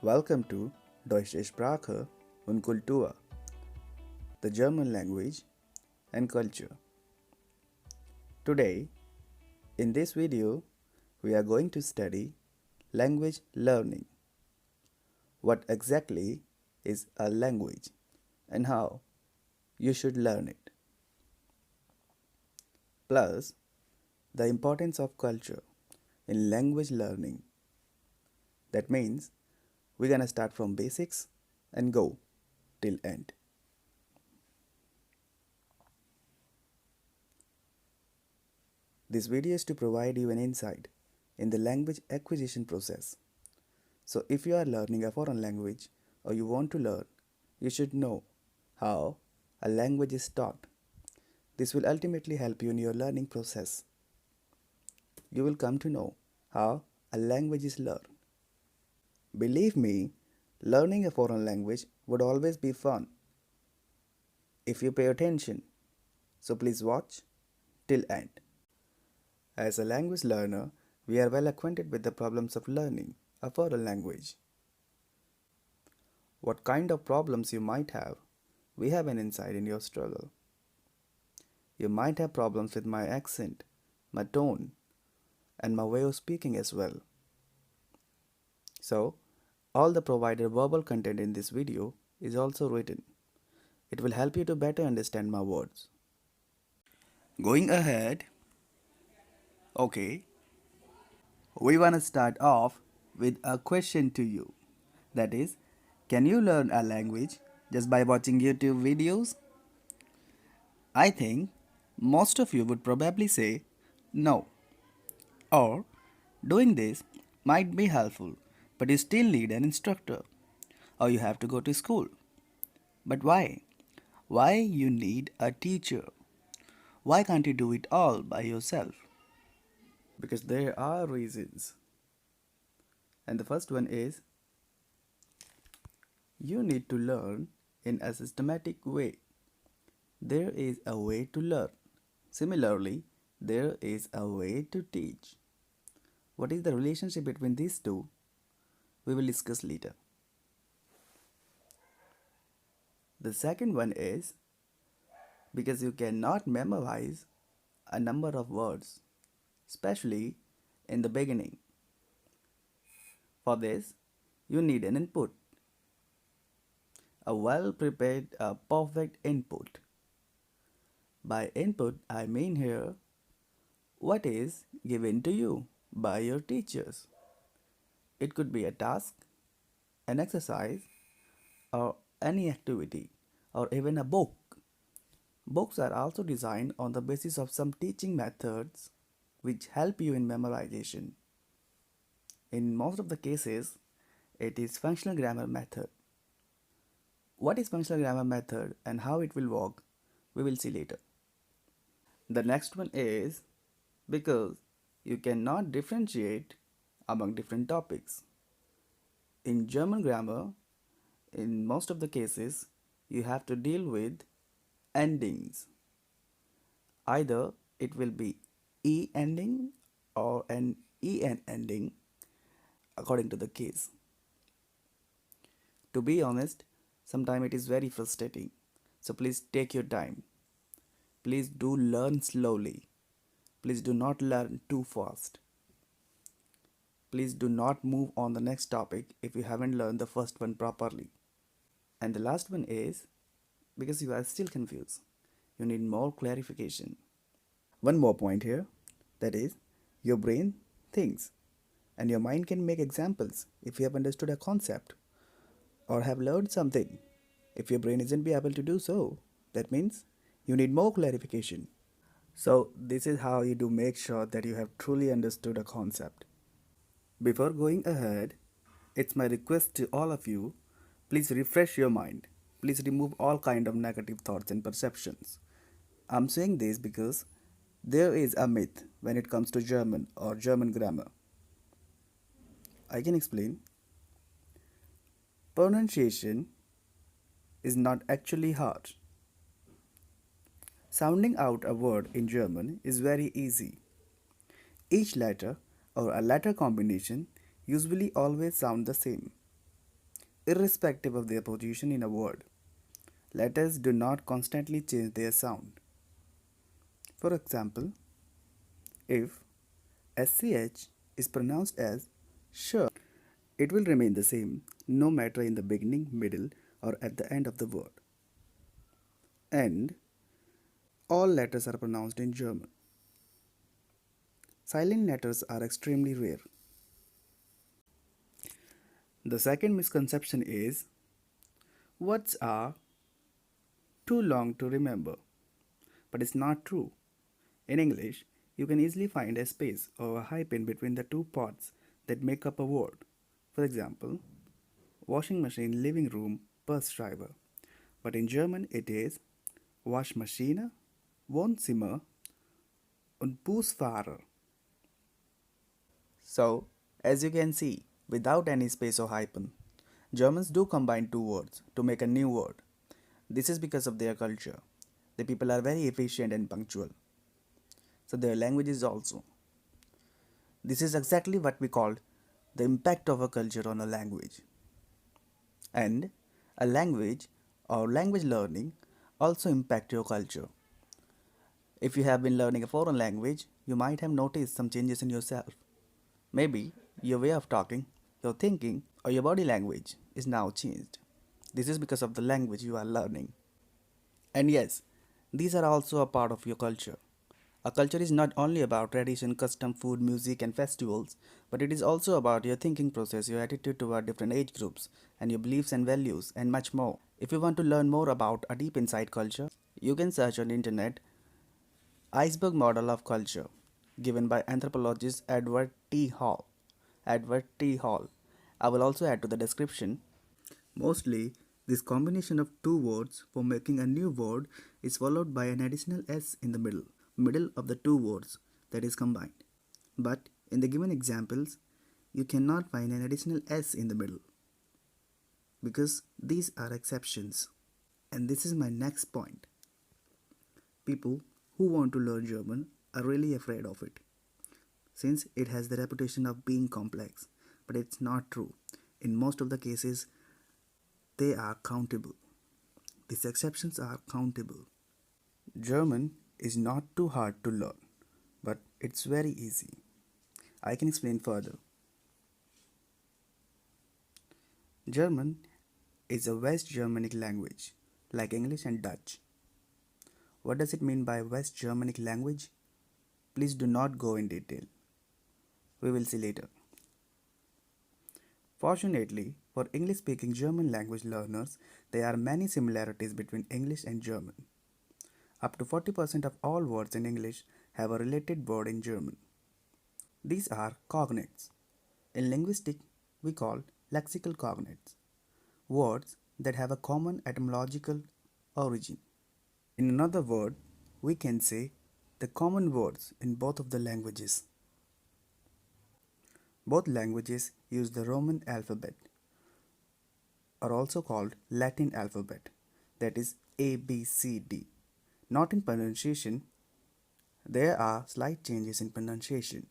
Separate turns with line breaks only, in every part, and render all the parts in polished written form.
Welcome to Deutsche Sprache und Kultur, the German language and culture. Today, in this video, we are going to study language learning. What exactly is a language and how you should learn it. Plus, the importance of culture in language learning. That means we're gonna start from basics and go till end. This video is to provide you an insight in the language acquisition process. So if you are learning a foreign language or you want to learn, you should know how a language is taught. This will ultimately help you in your learning process. You will come to know how a language is learned. Believe me, learning a foreign language would always be fun if you pay attention. So please watch till end. As a language learner, we are well acquainted with the problems of learning a foreign language. What kind of problems you might have, we have an insight in your struggle. You might have problems with my accent, my tone, and my way of speaking as well. So, all the provided verbal content in this video is also written. It will help you to better understand my words. Going ahead, okay, we want to start off with a question to you. That is, can you learn a language just by watching YouTube videos? I think most of you would probably say no. Or doing this might be helpful, but you still need an instructor. Or you have to go to school. But why? Why you need a teacher? Why can't you do it all by yourself? Because there are reasons. And the first one is you need to learn in a systematic way. There is a way to learn. Similarly, there is a way to teach. What is the relationship between these two? We will discuss later. The second one is because you cannot memorize a number of words, especially in the beginning. For this, you need an input, a well prepared, perfect input. By input, I mean here what is given to you by your teachers. It could be a task, an exercise, or any activity, or even a book. Books are also designed on the basis of some teaching methods which help you in memorization. In most of the cases, it is functional grammar method. What is functional grammar method and how it will work, we will see later. The next one is because you cannot differentiate among different topics. In German grammar, in most of the cases, you have to deal with endings. Either it will be E ending or an EN ending according to the case. To be honest, sometimes it is very frustrating. So please take your time. Please do learn slowly. Please do not learn too fast. Please do not move on the next topic if you haven't learned the first one properly. And the last one is because you are still confused. You need more clarification. One more point here, that is, your brain thinks and your mind can make examples if you have understood a concept or have learned something. If your brain isn't be able to do so, that means you need more clarification. So this is how you do make sure that you have truly understood a concept. Before going ahead, it's my request to all of you, please refresh your mind. Please remove all kind of negative thoughts and perceptions. I'm saying this because there is a myth when it comes to German or German grammar. I can explain. Pronunciation is not actually hard. Sounding out a word in German is very easy. Each letter or a letter combination usually always sound the same. irrespective of their position in a word. Letters do not constantly change their sound. For example, if SCH is pronounced as sh, it will remain the same no matter in the beginning, middle, or at the end of the word. And all letters are pronounced in German. Silent letters are extremely rare. The second misconception is words are too long to remember. But it's not true. In English, you can easily find a space or a hyphen between the two parts that make up a word. For example, washing machine, living room, bus driver. But in German, it is Waschmaschine, Wohnzimmer und Busfahrer. So, as you can see, without any space or hyphen, Germans do combine two words to make a new word. This is because of their culture. The people are very efficient and punctual. So their language is also. This is exactly what we call the impact of a culture on a language. And a language or language learning also impact your culture. If you have been learning a foreign language, you might have noticed some changes in yourself. Maybe your way of talking, your thinking, or your body language is now changed. This is because of the language you are learning. And yes, these are also a part of your culture. A culture is not only about tradition, custom, food, music, and festivals, but it is also about your thinking process, your attitude toward different age groups, and your beliefs and values, and much more. If you want to learn more about a deep inside culture, you can search on the internet Iceberg Model of Culture, given by anthropologist Edward T. Hall. Edward T. Hall. I will also add to the description. Mostly, this combination of two words for making a new word is followed by an additional s in the middle of the two words that is combined. But in the given examples, you cannot find an additional s in the middle because these are exceptions. And this is my next point. People who want to learn German are really afraid of it since it has the reputation of being complex, but it's not true. In most of the cases, they are countable. These exceptions are countable. German is not too hard to learn, but it's very easy. I can explain further. German is a West Germanic language, like English and Dutch. What does it mean by West Germanic language? Please do not go in detail. We will see later. Fortunately, for English speaking German language learners, there are many similarities between English and German. Up to 40% of all words in English have a related word in German. These are cognates. In linguistics, we call lexical cognates, words that have a common etymological origin. In another word, we can say the common words in both of the languages. Both languages use the Roman alphabet, or also called Latin alphabet, that is A, B, C, D. Not in pronunciation, there are slight changes in pronunciation.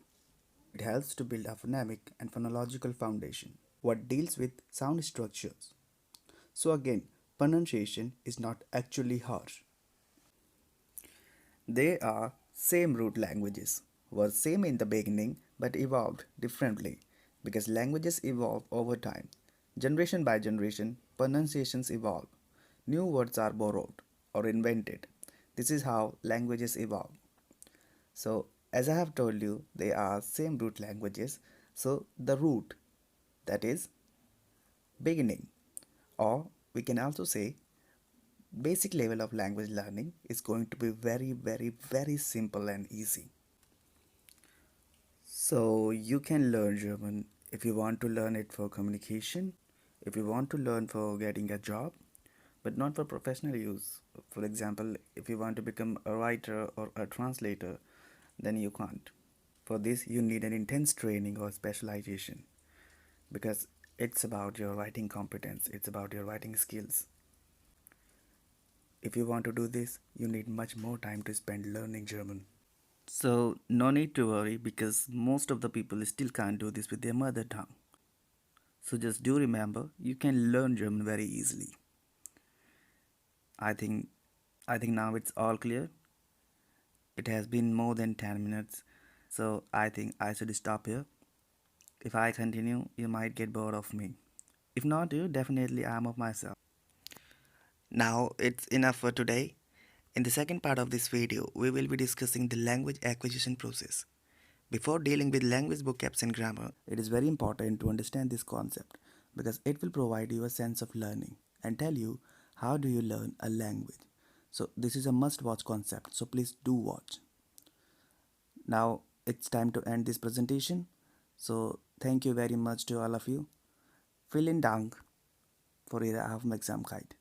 It helps to build a phonemic and phonological foundation, what deals with sound structures. So again, pronunciation is not actually harsh. They are same root languages, were same in the beginning but evolved differently because languages evolve over time. Generation by generation, pronunciations evolve. New words are borrowed or invented. This is how languages evolve. So, as I have told you, they are same root languages. So, the root, that is beginning, or we can also say basic level of language learning is going to be very simple and easy. So you can learn German if you want to learn it for communication, if you want to learn for getting a job, but not for professional use. For example, if you want to become a writer or a translator, then you can't. For this, you need an intense training or specialization because it's about your writing competence, it's about your writing skills. If you want to do this, you need much more time to spend learning German. So, no need to worry because most of the people still can't do this with their mother tongue. So just do remember, you can learn German very easily. I think I think now it's all clear. It has been more than 10 minutes, so I think I should stop here. If I continue, you might get bored of me. If not you, definitely I'm of myself. Now it's enough for today. In the second part of this video, we will be discussing the language acquisition process. Before dealing with language vocabs and grammar, it is very important to understand this concept because it will provide you a sense of learning and tell you how do you learn a language. So this is a must watch concept, so please do watch. Now it's time to end this presentation. So thank you very much to all of you. Vielen Dank für Ihre Aufmerksamkeit.